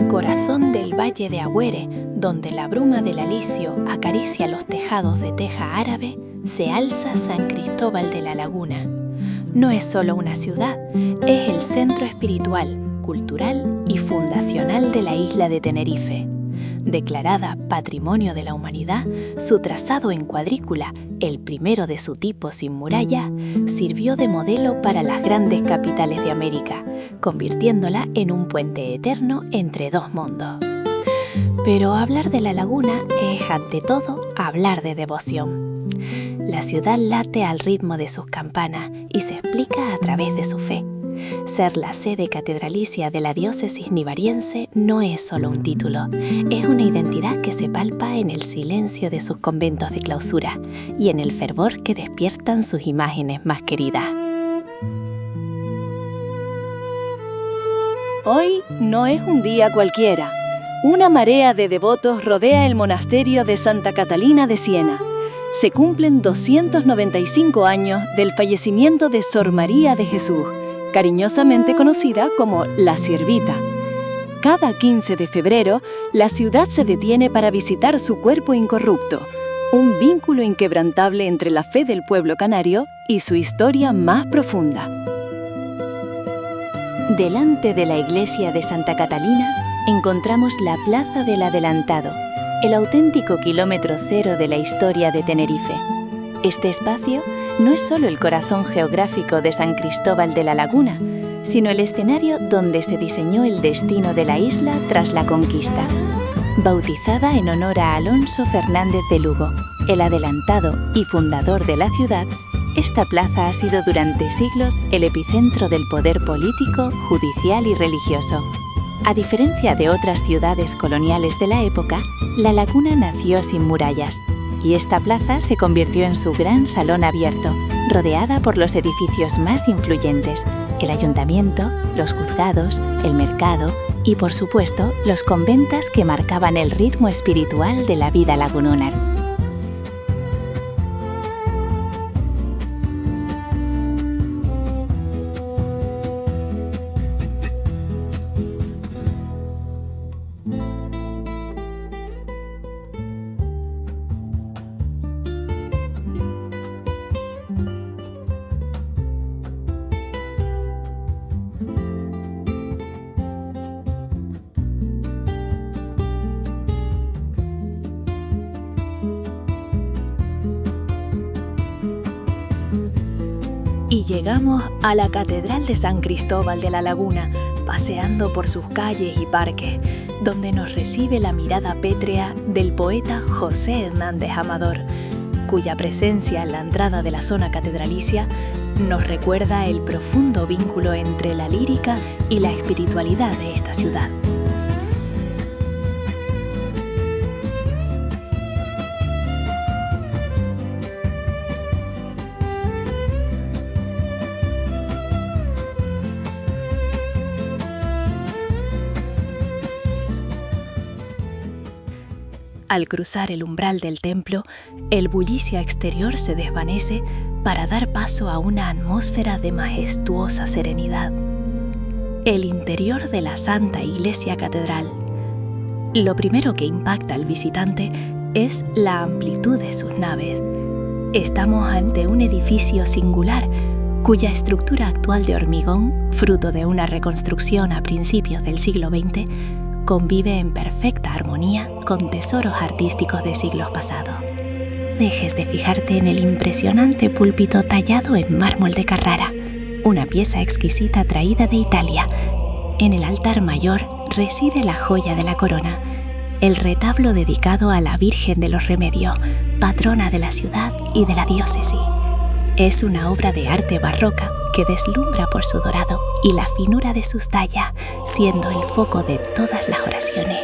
corazón del Valle de Agüere, donde la bruma del alisio acaricia los tejados de teja árabe, se alza San Cristóbal de la Laguna. No es solo una ciudad, es el centro espiritual, cultural y fundacional de la isla de Tenerife. Declarada Patrimonio de la Humanidad, su trazado en cuadrícula, el primero de su tipo sin muralla, sirvió de modelo para las grandes capitales de América, convirtiéndola en un puente eterno entre dos mundos. Pero hablar de la laguna es, ante todo, hablar de devoción. La ciudad late al ritmo de sus campanas y se explica a través de su fe. Ser la sede catedralicia de la diócesis nivariense no es solo un título, es una identidad que se palpa en el silencio de sus conventos de clausura y en el fervor que despiertan sus imágenes más queridas. Hoy no es un día cualquiera. Una marea de devotos rodea el monasterio de Santa Catalina de Siena. Se cumplen 295 años del fallecimiento de Sor María de Jesús, cariñosamente conocida como la Siervita. Cada 15 de febrero, la ciudad se detiene para visitar su cuerpo incorrupto, un vínculo inquebrantable entre la fe del pueblo canario y su historia más profunda. Delante de la iglesia de Santa Catalina, encontramos la Plaza del Adelantado, el auténtico kilómetro cero de la historia de Tenerife. Este espacio no es solo el corazón geográfico de San Cristóbal de la Laguna, sino el escenario donde se diseñó el destino de la isla tras la conquista. Bautizada en honor a Alonso Fernández de Lugo, el adelantado y fundador de la ciudad, esta plaza ha sido durante siglos el epicentro del poder político, judicial y religioso. A diferencia de otras ciudades coloniales de la época, la laguna nació sin murallas, y esta plaza se convirtió en su gran salón abierto, rodeada por los edificios más influyentes, el ayuntamiento, los juzgados, el mercado y, por supuesto, los conventas que marcaban el ritmo espiritual de la vida lagunera. Y llegamos a la Catedral de San Cristóbal de la Laguna, paseando por sus calles y parques, donde nos recibe la mirada pétrea del poeta José Hernández Amador, cuya presencia en la entrada de la zona catedralicia nos recuerda el profundo vínculo entre la lírica y la espiritualidad de esta ciudad. Al cruzar el umbral del templo, el bullicio exterior se desvanece para dar paso a una atmósfera de majestuosa serenidad. El interior de la Santa Iglesia Catedral. Lo primero que impacta al visitante es la amplitud de sus naves. Estamos ante un edificio singular, cuya estructura actual de hormigón, fruto de una reconstrucción a principios del siglo XX, convive en perfecta armonía con tesoros artísticos de siglos pasados. Dejes de fijarte en el impresionante púlpito tallado en mármol de Carrara, una pieza exquisita traída de Italia. En el altar mayor reside la joya de la corona, el retablo dedicado a la Virgen de los Remedios, patrona de la ciudad y de la diócesis. Es una obra de arte barroca que deslumbra por su dorado y la finura de sus tallas, siendo el foco de todas las oraciones.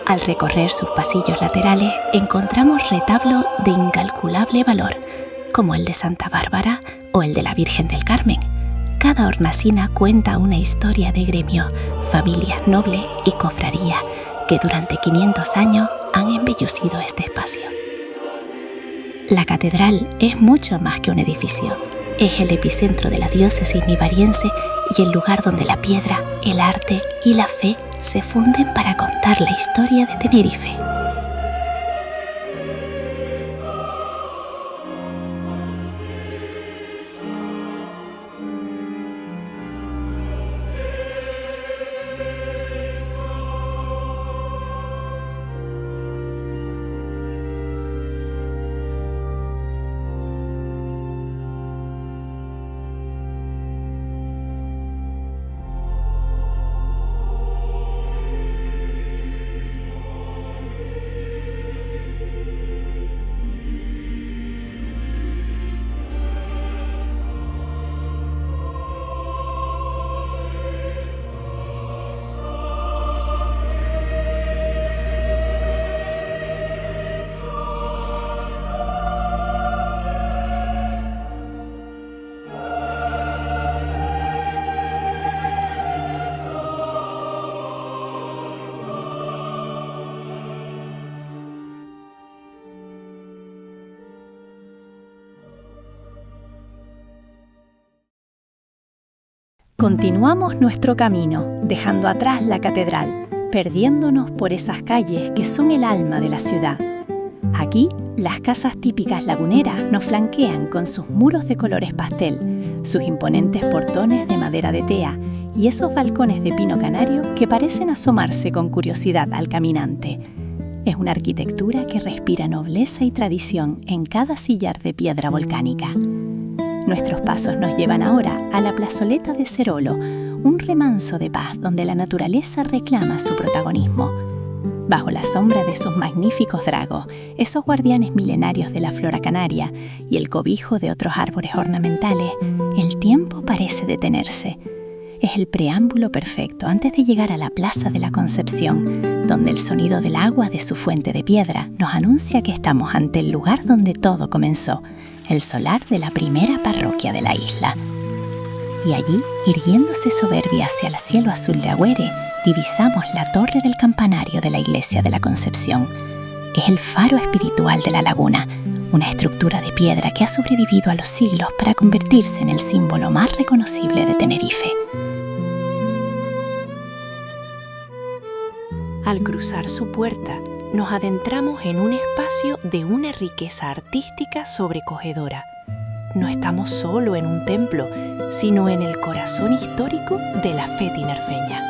Al recorrer sus pasillos laterales encontramos retablos de incalculable valor, como el de Santa Bárbara o el de la Virgen del Carmen. Cada hornacina cuenta una historia de gremio, familias nobles y cofradías que durante 500 años han embellecido este espacio. La catedral es mucho más que un edificio. Es el epicentro de la diócesis nivariense y el lugar donde la piedra, el arte y la fe se funden para contar la historia de Tenerife. Continuamos nuestro camino, dejando atrás la catedral, perdiéndonos por esas calles que son el alma de la ciudad. Aquí, las casas típicas laguneras nos flanquean con sus muros de colores pastel, sus imponentes portones de madera de tea y esos balcones de pino canario que parecen asomarse con curiosidad al caminante. Es una arquitectura que respira nobleza y tradición en cada sillar de piedra volcánica. Nuestros pasos nos llevan ahora a la plazoleta de Cerolo, un remanso de paz donde la naturaleza reclama su protagonismo. Bajo la sombra de sus magníficos dragos, esos guardianes milenarios de la flora canaria y el cobijo de otros árboles ornamentales, el tiempo parece detenerse. Es el preámbulo perfecto antes de llegar a la Plaza de la Concepción, donde el sonido del agua de su fuente de piedra nos anuncia que estamos ante el lugar donde todo comenzó, el solar de la primera parroquia de la isla. Y allí, irguiéndose soberbia hacia el cielo azul de Agüere, divisamos la torre del campanario de la iglesia de la Concepción. Es el faro espiritual de la laguna, una estructura de piedra que ha sobrevivido a los siglos para convertirse en el símbolo más reconocible de Tenerife. Al cruzar su puerta, nos adentramos en un espacio de una riqueza artística sobrecogedora. No estamos solo en un templo, sino en el corazón histórico de la fe tinerfeña.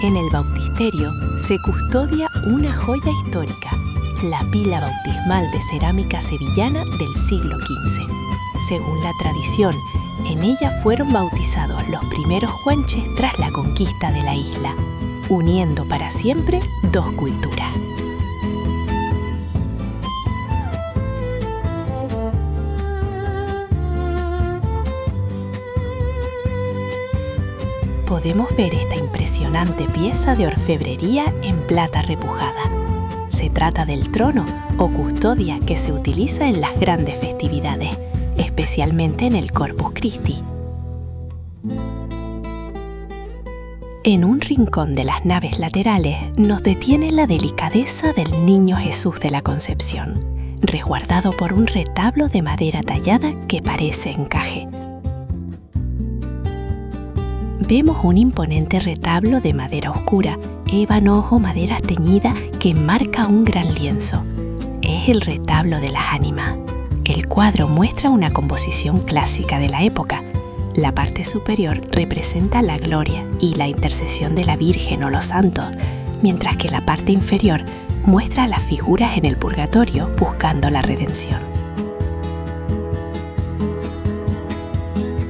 En el bautisterio se custodia una joya histórica, la pila bautismal de cerámica sevillana del siglo XV. Según la tradición, en ella fueron bautizados los primeros guanches tras la conquista de la isla, uniendo para siempre dos culturas. Podemos ver esta impresionante pieza de orfebrería en plata repujada. Se trata del trono o custodia que se utiliza en las grandes festividades, especialmente en el Corpus Christi. En un rincón de las naves laterales nos detiene la delicadeza del Niño Jesús de la Concepción, resguardado por un retablo de madera tallada que parece encaje. Vemos un imponente retablo de madera oscura, ébano o madera teñida que enmarca un gran lienzo. Es el retablo de las ánimas. El cuadro muestra una composición clásica de la época. La parte superior representa la gloria y la intercesión de la Virgen o los santos, mientras que la parte inferior muestra las figuras en el purgatorio buscando la redención.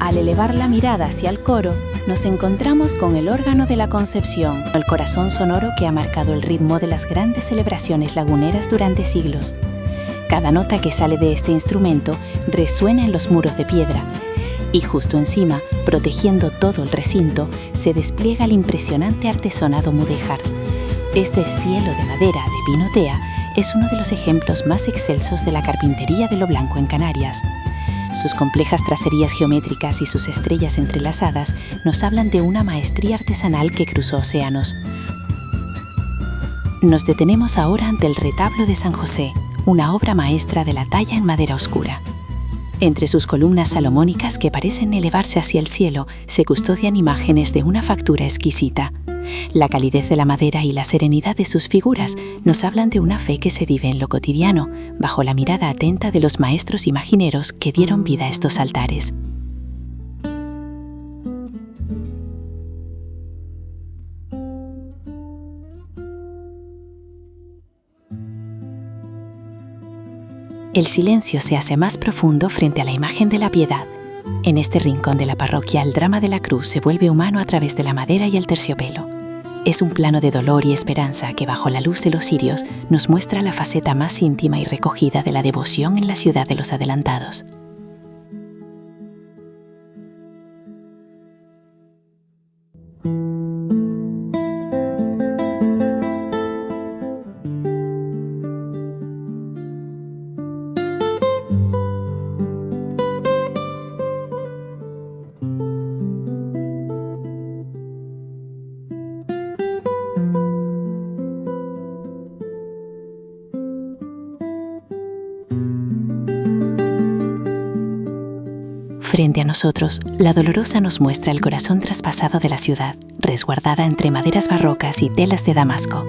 Al elevar la mirada hacia el coro, nos encontramos con el órgano de la Concepción, el corazón sonoro que ha marcado el ritmo de las grandes celebraciones laguneras durante siglos. Cada nota que sale de este instrumento resuena en los muros de piedra, y justo encima, protegiendo todo el recinto, se despliega el impresionante artesonado mudéjar. Este cielo de madera de pino tea es uno de los ejemplos más excelsos de la carpintería de lo blanco en Canarias. sus complejas tracerías geométricas y sus estrellas entrelazadas nos hablan de una maestría artesanal que cruzó océanos. Nos detenemos ahora ante el retablo de San José, una obra maestra de la talla en madera oscura. Entre sus columnas salomónicas que parecen elevarse hacia el cielo, se custodian imágenes de una factura exquisita. La calidez de la madera y la serenidad de sus figuras nos hablan de una fe que se vive en lo cotidiano, bajo la mirada atenta de los maestros imagineros que dieron vida a estos altares. El silencio se hace más profundo frente a la imagen de la Piedad. En este rincón de la parroquia, el drama de la cruz se vuelve humano a través de la madera y el terciopelo. Es un plano de dolor y esperanza que, bajo la luz de los cirios, nos muestra la faceta más íntima y recogida de la devoción en la ciudad de los adelantados. Frente a nosotros, la Dolorosa nos muestra el corazón traspasado de la ciudad, resguardada entre maderas barrocas y telas de Damasco.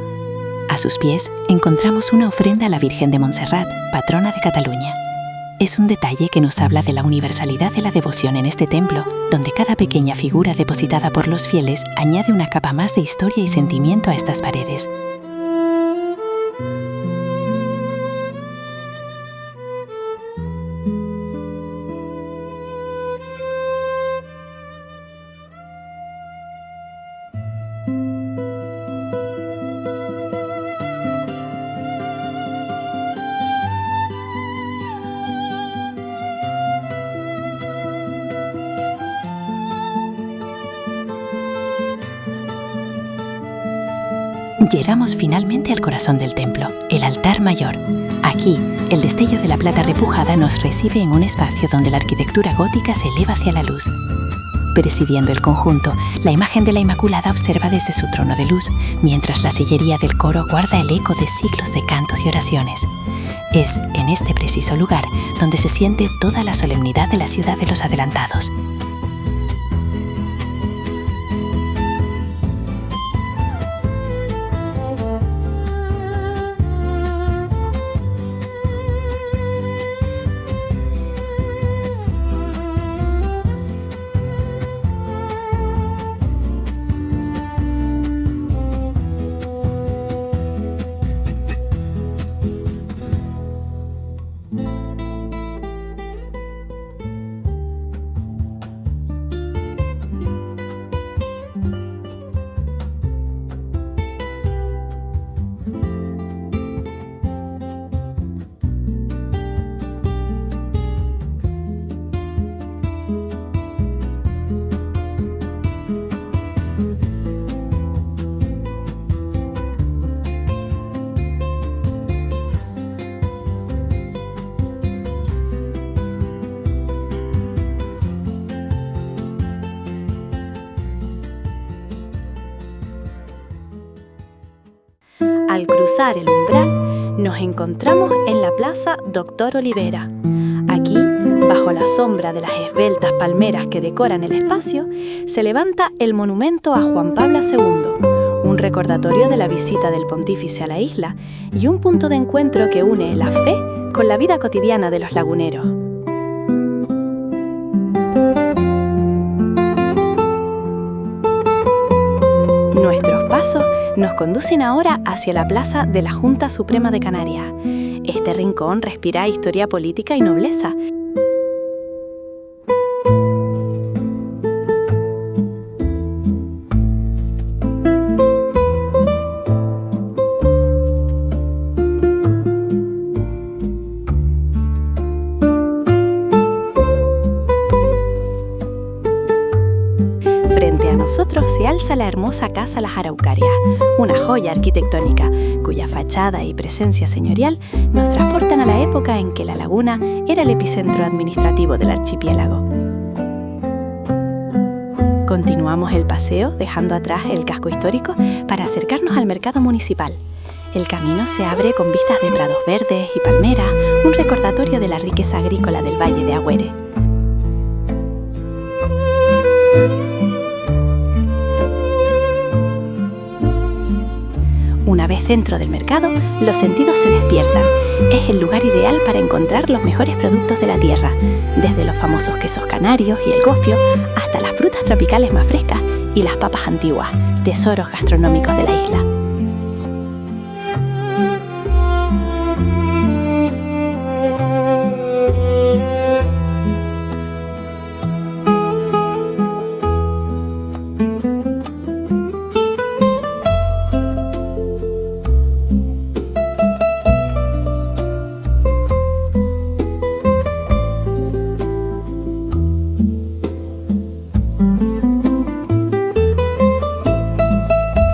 A sus pies encontramos una ofrenda a la Virgen de Montserrat, patrona de Cataluña. Es un detalle que nos habla de la universalidad de la devoción en este templo, donde cada pequeña figura depositada por los fieles añade una capa más de historia y sentimiento a estas paredes. Llegamos finalmente al corazón del templo, el altar mayor. Aquí, el destello de la plata repujada nos recibe en un espacio donde la arquitectura gótica se eleva hacia la luz. Presidiendo el conjunto, la imagen de la Inmaculada observa desde su trono de luz, mientras la sillería del coro guarda el eco de siglos de cantos y oraciones. Es en este preciso lugar donde se siente toda la solemnidad de la ciudad de los adelantados. Al cruzar el umbral, nos encontramos en la Plaza Doctor Olivera. Aquí, bajo la sombra de las esbeltas palmeras que decoran el espacio, se levanta el monumento a Juan Pablo II, un recordatorio de la visita del pontífice a la isla y un punto de encuentro que une la fe con la vida cotidiana de los laguneros. Nuestros pasos nos conducen ahora hacia la plaza de la Junta Suprema de Canarias. Este rincón respira historia política y nobleza. Frente a a nosotros se alza la hermosa Casa Las Araucarias, una joya arquitectónica cuya fachada y presencia señorial nos transportan a la época en que la laguna era el epicentro administrativo del archipiélago. Continuamos el paseo dejando atrás el casco histórico para acercarnos al mercado municipal. El camino se abre con vistas de prados verdes y palmeras, un recordatorio de la riqueza agrícola del Valle de Agüere. Una vez dentro del mercado, los sentidos se despiertan. Es el lugar ideal para encontrar los mejores productos de la tierra, desde los famosos quesos canarios y el gofio, hasta las frutas tropicales más frescas y las papas antiguas, tesoros gastronómicos de la isla.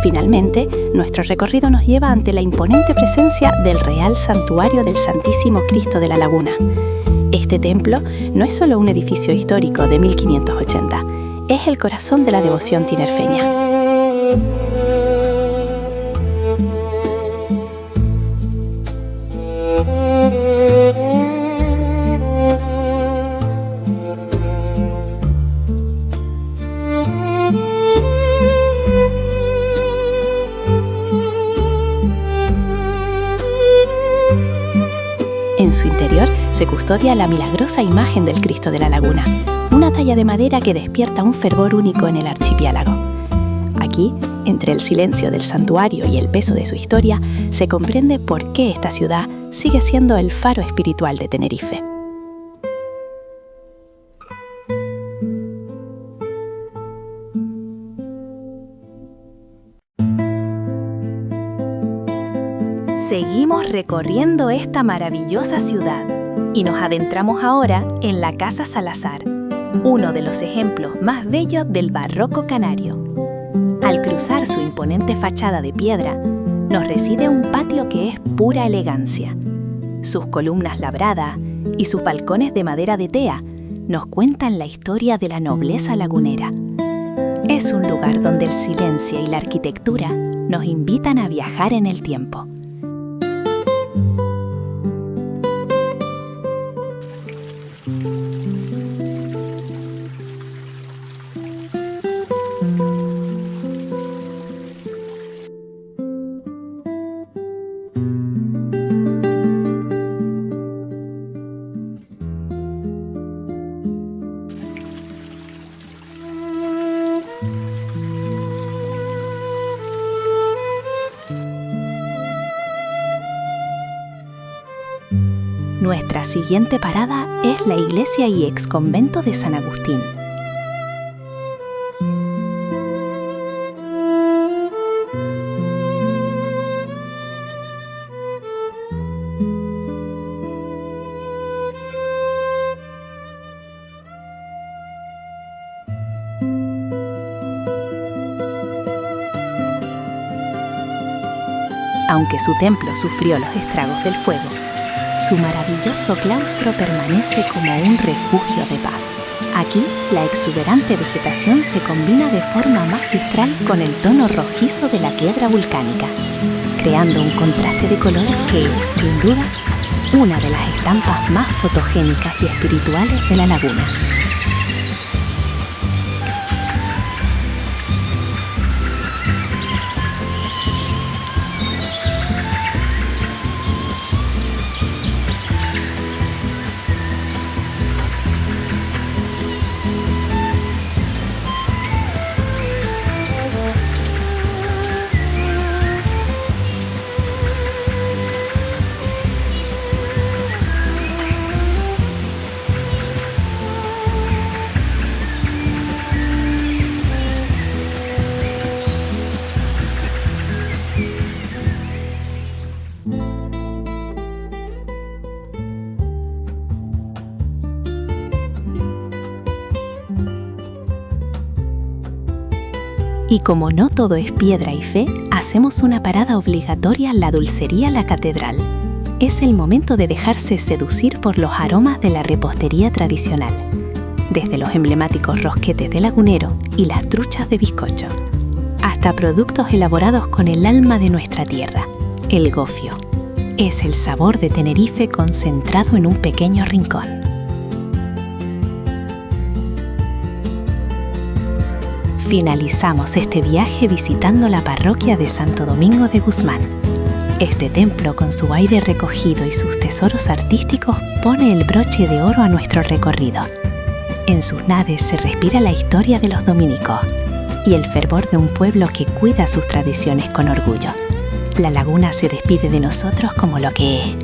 Finalmente, nuestro recorrido nos lleva ante la imponente presencia del Real Santuario del Santísimo Cristo de la Laguna. Este templo no es solo un edificio histórico de 1580, es el corazón de la devoción tinerfeña. En su interior se custodia la milagrosa imagen del Cristo de la Laguna, una talla de madera que despierta un fervor único en el archipiélago. Aquí, entre el silencio del santuario y el peso de su historia, se comprende por qué esta ciudad sigue siendo el faro espiritual de Tenerife. Seguimos recorriendo esta maravillosa ciudad y nos adentramos ahora en la Casa Salazar, uno de los ejemplos más bellos del barroco canario. Al cruzar su imponente fachada de piedra, nos recibe un patio que es pura elegancia. Sus columnas labradas y sus balcones de madera de tea nos cuentan la historia de la nobleza lagunera. Es un lugar donde el silencio y la arquitectura nos invitan a viajar en el tiempo. Nuestra siguiente parada es la iglesia y exconvento de San Agustín. Aunque su templo sufrió los estragos del fuego, su maravilloso claustro permanece como un refugio de paz. Aquí, la exuberante vegetación se combina de forma magistral con el tono rojizo de la piedra volcánica, creando un contraste de colores que es, sin duda, una de las estampas más fotogénicas y espirituales de la laguna. Y como no todo es piedra y fe, hacemos una parada obligatoria en la dulcería La Catedral. Es el momento de dejarse seducir por los aromas de la repostería tradicional, desde los emblemáticos rosquetes de lagunero y las truchas de bizcocho, hasta productos elaborados con el alma de nuestra tierra, el gofio. Es el sabor de Tenerife concentrado en un pequeño rincón. Finalizamos este viaje visitando la parroquia de Santo Domingo de Guzmán. Este templo, con su aire recogido y sus tesoros artísticos, pone el broche de oro a nuestro recorrido. En sus naves se respira la historia de los dominicos y el fervor de un pueblo que cuida sus tradiciones con orgullo. La laguna se despide de nosotros como lo que es: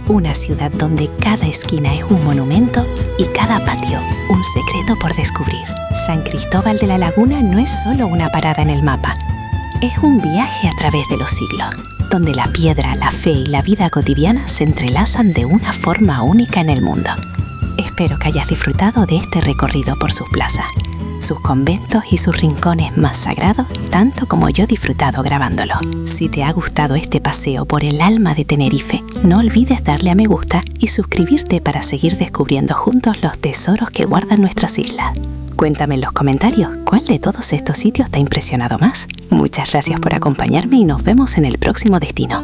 una ciudad donde cada esquina es un monumento y cada patio un secreto por descubrir. San Cristóbal de la Laguna no es solo una parada en el mapa, es un viaje a través de los siglos, donde la piedra, la fe y la vida cotidiana se entrelazan de una forma única en el mundo. Espero que hayas disfrutado de este recorrido por sus plazas, sus conventos y sus rincones más sagrados, tanto como yo he disfrutado grabándolo. Si te ha gustado este paseo por el alma de Tenerife, no olvides darle a me gusta y suscribirte para seguir descubriendo juntos los tesoros que guardan nuestras islas. Cuéntame en los comentarios cuál de todos estos sitios te ha impresionado más. Muchas gracias por acompañarme y nos vemos en el próximo destino.